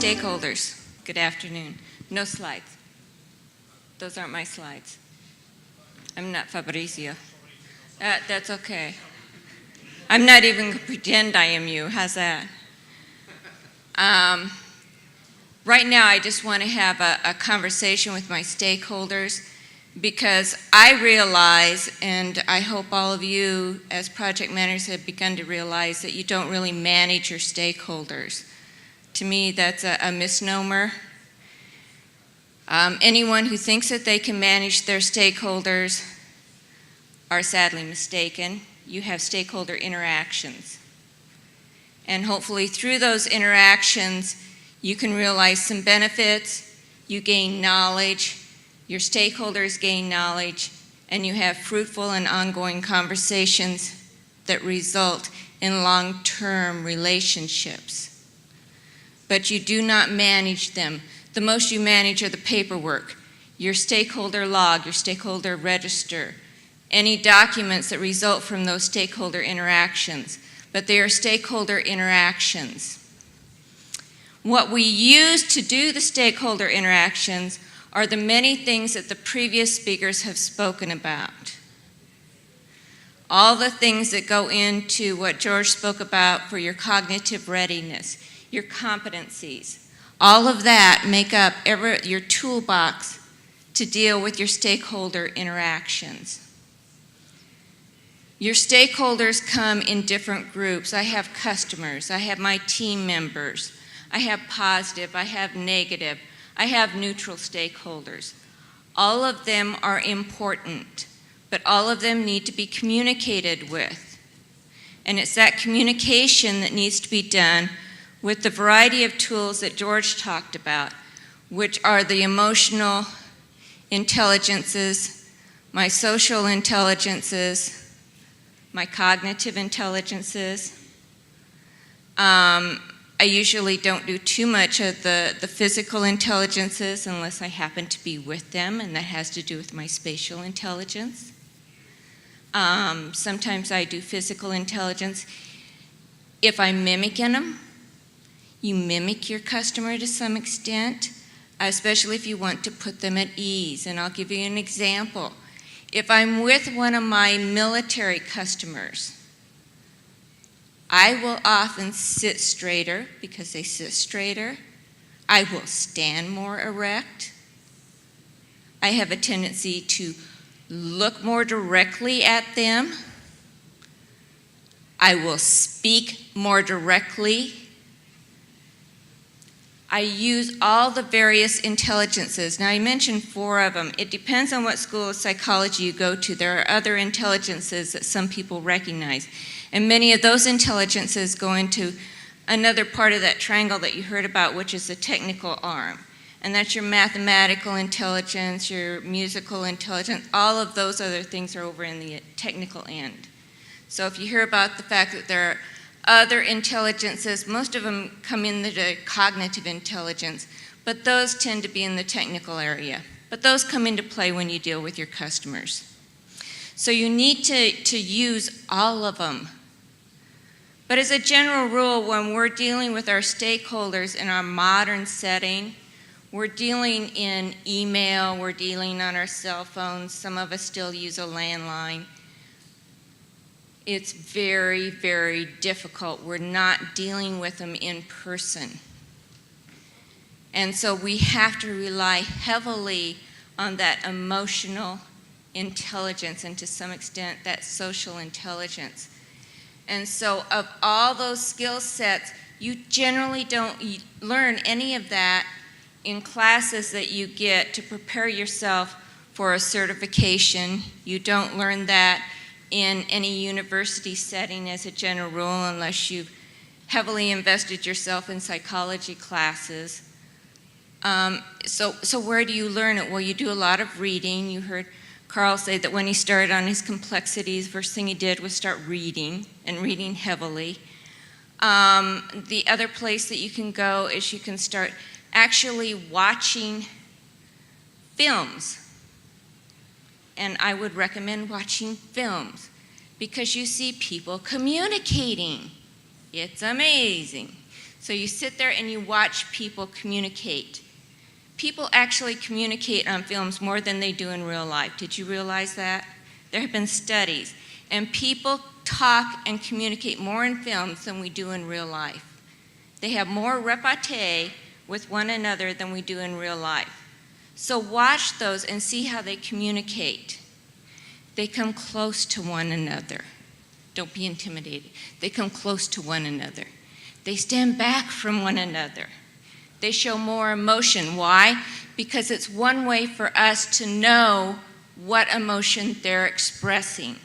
Stakeholders, good afternoon. No slides. Those aren't my slides. I'm not Fabrizio. That's okay. I'm not even going to pretend I am you. How's that? Right now, I just want to have a conversation with my stakeholders because I realize, and I hope all of you as project managers have begun to realize, that you don't really manage your stakeholders. To me, that's a misnomer. Anyone who thinks that they can manage their stakeholders are sadly mistaken. You have stakeholder interactions. And hopefully through those interactions, you can realize some benefits, you gain knowledge, your stakeholders gain knowledge, and you have fruitful and ongoing conversations that result in long-term relationships. But you do not manage them. The most you manage are the paperwork, your stakeholder log, your stakeholder register, any documents that result from those stakeholder interactions. But they are stakeholder interactions. What we use to do the stakeholder interactions are the many things that the previous speakers have spoken about. All the things that go into what George spoke about for your cognitive readiness, your competencies. All of that make up your toolbox to deal with your stakeholder interactions. Your stakeholders come in different groups. I have customers, I have my team members, I have positive, I have negative, I have neutral stakeholders. All of them are important, but all of them need to be communicated with. And it's that communication that needs to be done with the variety of tools that George talked about, which are the emotional intelligences, my social intelligences, my cognitive intelligences. I usually don't do too much of the physical intelligences unless I happen to be with them, and that has to do with my spatial intelligence. Sometimes I do physical intelligence. If I'm mimicking them, you mimic your customer to some extent, especially if you want to put them at ease. And I'll give you an example. If I'm with one of my military customers, I will often sit straighter because they sit straighter. I will stand more erect. I have a tendency to look more directly at them. I will speak more directly. I use all the various intelligences. Now, I mentioned 4 of them. It depends on what school of psychology you go to. There are other intelligences that some people recognize. And many of those intelligences go into another part of that triangle that you heard about, which is the technical arm. And that's your mathematical intelligence, your musical intelligence. All of those other things are over in the technical end. So if you hear about the fact that there are other intelligences, most of them come in the cognitive intelligence, but those tend to be in the technical area. But those come into play when you deal with your customers. So you need to use all of them. But as a general rule, when we're dealing with our stakeholders in our modern setting, we're dealing in email, we're dealing on our cell phones, some of us still use a landline. It's very, very difficult. We're not dealing with them in person. And so we have to rely heavily on that emotional intelligence and to some extent that social intelligence. And so of all those skill sets, you generally don't learn any of that in classes that you get to prepare yourself for a certification. You don't learn that in any university setting as a general rule unless you've heavily invested yourself in psychology classes. So where do you learn it? Well, you do a lot of reading. You heard Carl say that when he started on his complexities, first thing he did was start reading, and reading heavily. The other place that you can go is you can start actually watching films. And I would recommend watching films because you see people communicating. It's amazing. So you sit there and you watch people communicate. People actually communicate on films more than they do in real life. Did you realize that? There have been studies, and people talk and communicate more in films than we do in real life. They have more repartee with one another than we do in real life. So watch those and see how they communicate. They come close to one another. Don't be intimidated. They come close to one another. They stand back from one another. They show more emotion. Why? Because it's one way for us to know what emotion they're expressing.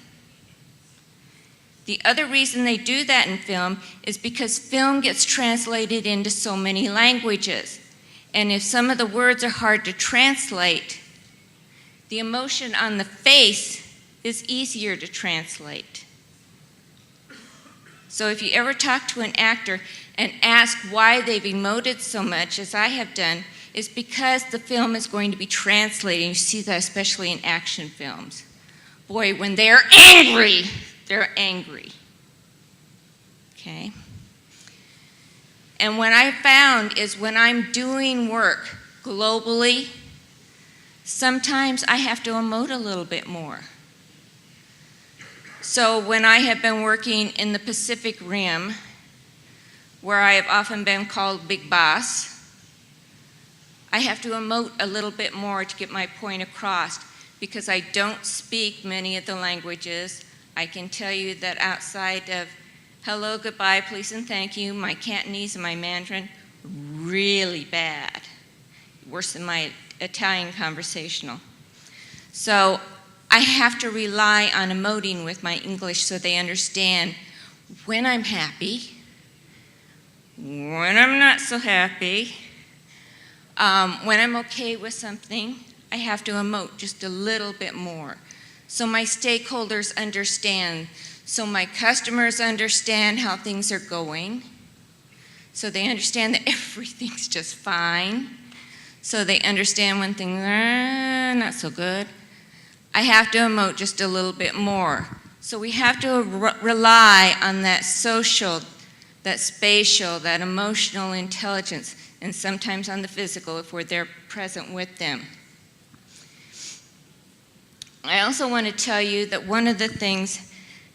The other reason they do that in film is because film gets translated into so many languages. And if some of the words are hard to translate, the emotion on the face is easier to translate. So if you ever talk to an actor and ask why they've emoted so much, as I have done, is because the film is going to be translated. You see that especially in action films. Boy, when they're angry, they're angry. Okay? And what I found is when I'm doing work globally, sometimes I have to emote a little bit more. So when I have been working in the Pacific Rim, where I have often been called Big Boss, I have to emote a little bit more to get my point across because I don't speak many of the languages. I can tell you that outside of hello, goodbye, please and thank you, my Cantonese and my Mandarin, really bad. Worse than my Italian conversational. So I have to rely on emoting with my English so they understand when I'm happy, when I'm not so happy, when I'm okay with something, I have to emote just a little bit more. So my stakeholders understand, so my customers understand how things are going, so they understand that everything's just fine, so they understand when things are not so good. I have to emote just a little bit more. So we have to rely on that social, that spatial, that emotional intelligence, and sometimes on the physical if we're there present with them. I also want to tell you that one of the things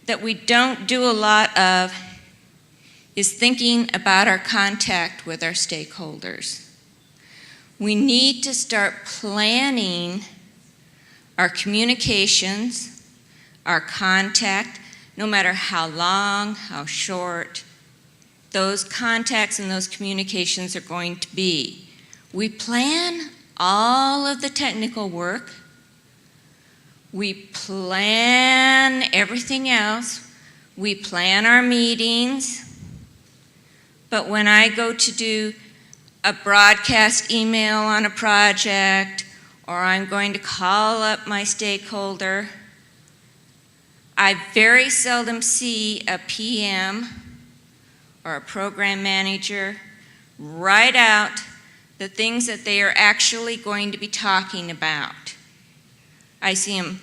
that we don't do a lot of is thinking about our contact with our stakeholders. We need to start planning our communications, our contact, no matter how long, how short, those contacts and those communications are going to be. We plan all of the technical work. We plan everything else. We plan our meetings. But when I go to do a broadcast email on a project, or I'm going to call up my stakeholder, I very seldom see a PM or a program manager write out the things that they are actually going to be talking about. I see them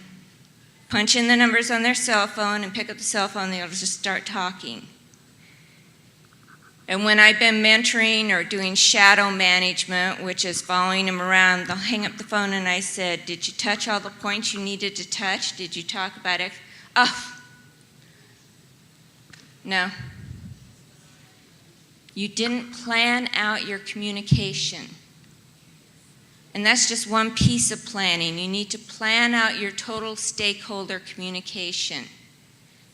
punch in the numbers on their cell phone and pick up the cell phone, they'll just start talking. And when I've been mentoring or doing shadow management, which is following them around, they'll hang up the phone and I said, did you touch all the points you needed to touch? Did you talk about it? Oh, no. You didn't plan out your communication. And that's just one piece of planning. You need to plan out your total stakeholder communication.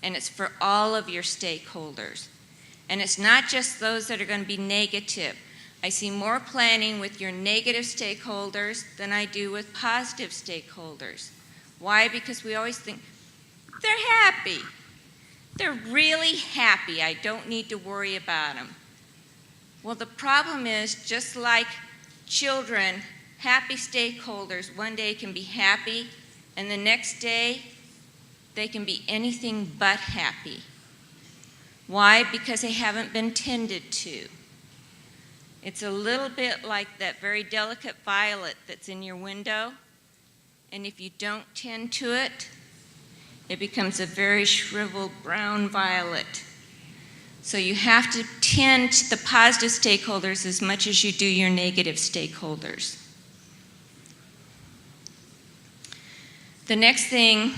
And it's for all of your stakeholders. And it's not just those that are going to be negative. I see more planning with your negative stakeholders than I do with positive stakeholders. Why? Because we always think, they're happy. They're really happy. I don't need to worry about them. Well, the problem is, just like children, happy stakeholders one day can be happy, and the next day they can be anything but happy. Why? Because they haven't been tended to. It's a little bit like that very delicate violet that's in your window, and if you don't tend to it, it becomes a very shriveled brown violet. So you have to tend to the positive stakeholders as much as you do your negative stakeholders. The next thing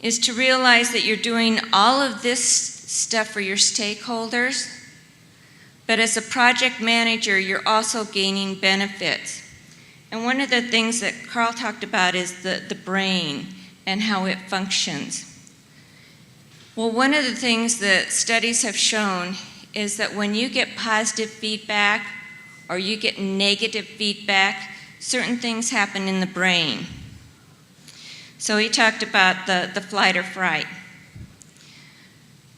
is to realize that you're doing all of this stuff for your stakeholders, but as a project manager, you're also gaining benefits. And one of the things that Carl talked about is the brain and how it functions. Well, one of the things that studies have shown is that when you get positive feedback or you get negative feedback, certain things happen in the brain. So he talked about the flight or fright.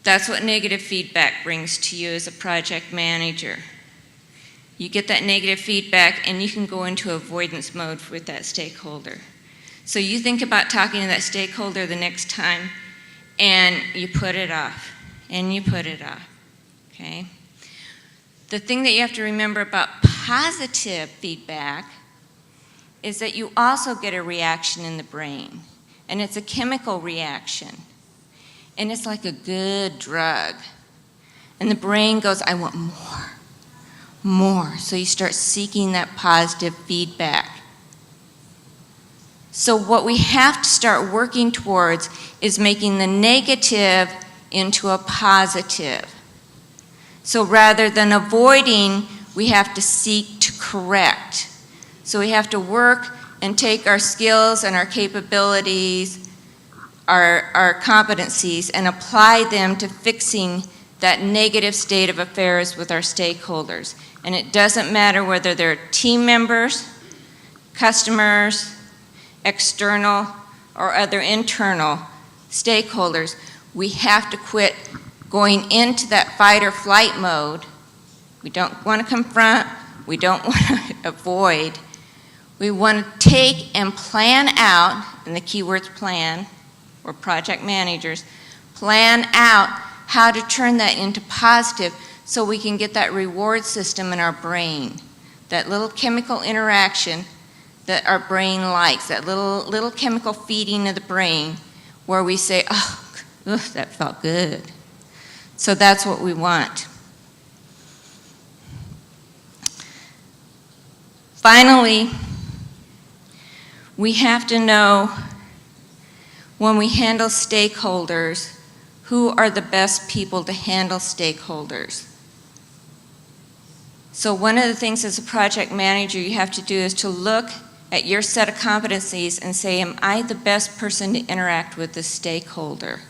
That's what negative feedback brings to you as a project manager. You get that negative feedback and you can go into avoidance mode with that stakeholder. So you think about talking to that stakeholder the next time and you put it off, and you put it off, okay? The thing that you have to remember about positive feedback is that you also get a reaction in the brain, and it's a chemical reaction, and it's like a good drug. And the brain goes, I want more, more. So you start seeking that positive feedback. So what we have to start working towards is making the negative into a positive. So rather than avoiding, we have to seek to correct. So we have to work and take our skills and our capabilities, our competencies, and apply them to fixing that negative state of affairs with our stakeholders. And it doesn't matter whether they're team members, customers, external, or other internal stakeholders. We have to quit going into that fight or flight mode. We don't want to confront, we don't want to avoid. We want to take and plan out, and the key word's plan, or project managers, plan out how to turn that into positive so we can get that reward system in our brain, that little chemical interaction that our brain likes, that little chemical feeding of the brain where we say, oh, ugh, that felt good. So that's what we want. Finally, we have to know when we handle stakeholders, who are the best people to handle stakeholders. So one of the things as a project manager you have to do is to look at your set of competencies and say, am I the best person to interact with this stakeholder?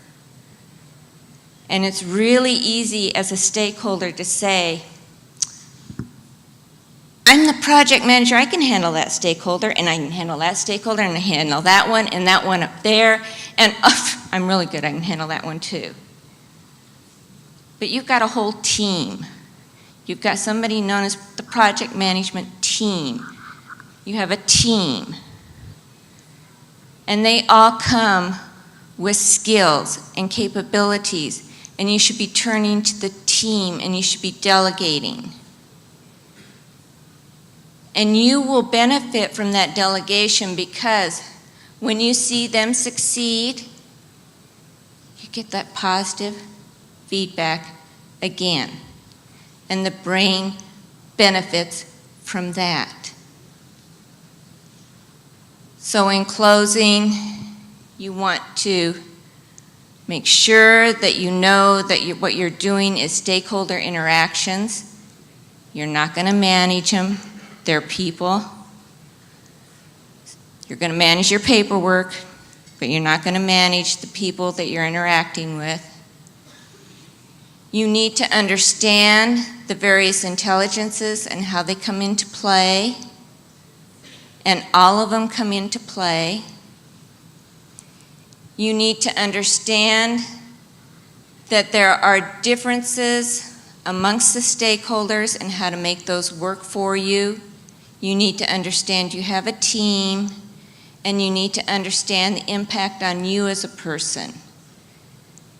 And it's really easy as a stakeholder to say, I'm the project manager, I can handle that stakeholder, and I can handle that stakeholder, and I handle that one up there, and I'm really good, I can handle that one too. But you've got a whole team. You've got somebody known as the project management team. You have a team. And they all come with skills and capabilities, and you should be turning to the team and you should be delegating. And you will benefit from that delegation because when you see them succeed, you get that positive feedback again. And the brain benefits from that. So in closing, you want to make sure that you know that what you're doing is stakeholder interactions. You're not going to manage them. They're people. You're going to manage your paperwork, but you're not going to manage the people that you're interacting with. You need to understand the various intelligences and how they come into play. And all of them come into play. You need to understand that there are differences amongst the stakeholders and how to make those work for you. You need to understand you have a team, and you need to understand the impact on you as a person,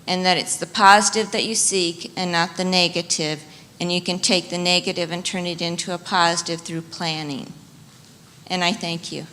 and that it's the positive that you seek and not the negative, and you can take the negative and turn it into a positive through planning. And I thank you.